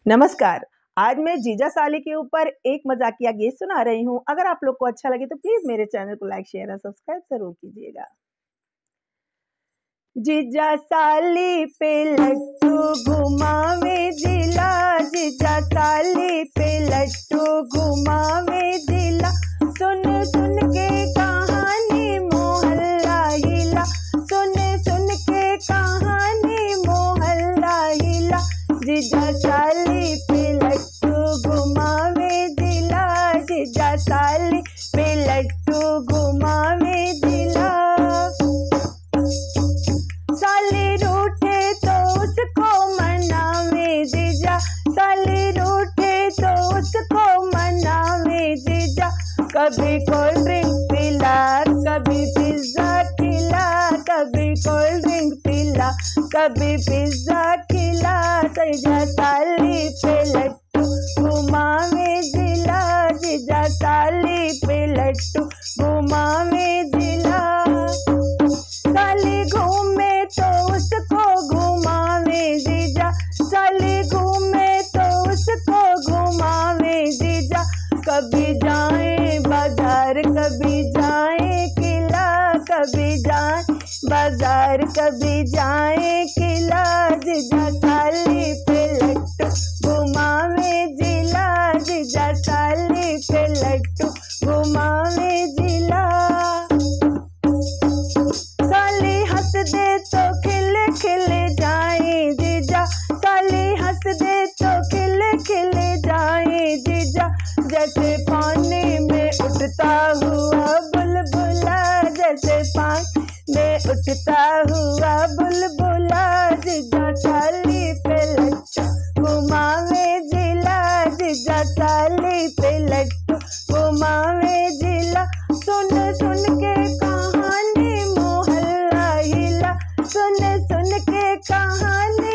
नमस्कार। आज मैं जीजा साली के ऊपर एक मजाकिया गीत सुना रही हूँ। अगर आप लोग को अच्छा लगे तो प्लीज मेरे चैनल को लाइक शेयर और सब्सक्राइब जरूर कीजिएगा। जीजा साली पे लट्टू घुमावे जिला, जीजा साली पे लट्टू घुमावे जिला। सुन सुन के कहानी मोहल्ला हिला, सुन सुन के कहानी मोहल्ला हिला। जीजा साली पे लट्टू घुमावे जिला, जीजा साली पे लट्टू घुमावे जिला। साली रूठे तो उसको मनावे जीजा, साली रूठे तो उसको मनावे जीजा। कभी कोल्ड ड्रिंक पिला, कभी पिज्जा खिला, कभी कोल्ड ड्रिंक पिला, कभी पिज्जा खिला। जीजा साली पे लट्टू घुमावे जिला, जीजा साली पे लट्टू घुमावे जिला। साली घूमे तो उसको घुमावे जीजा, साली घूमे तो उसको घुमावे जीजा। कभी जाए बाजार, कभी जाए किला, कभी जाए बाजार, कभी जाए किला। जीजा साली पे लट्टू घुमावे जिला, जीजा साली पे लट्टू घुमावे जिला। साली हंस दे तो खिले खिले जाए जीजा, साली हंस दे तो खिले खिले जाए जीजा। जैसे पानी में उठता हुआ बुलबुला, जैसे पानी में उठता हुआ बुलबुला। जीजा साली पे लट्टू घुमावे जिला, जीजा साली पे लट्टू घुमावे जिला। सुन सुन के कहानी मोहल्ला हिला, सुन सुन के कहानी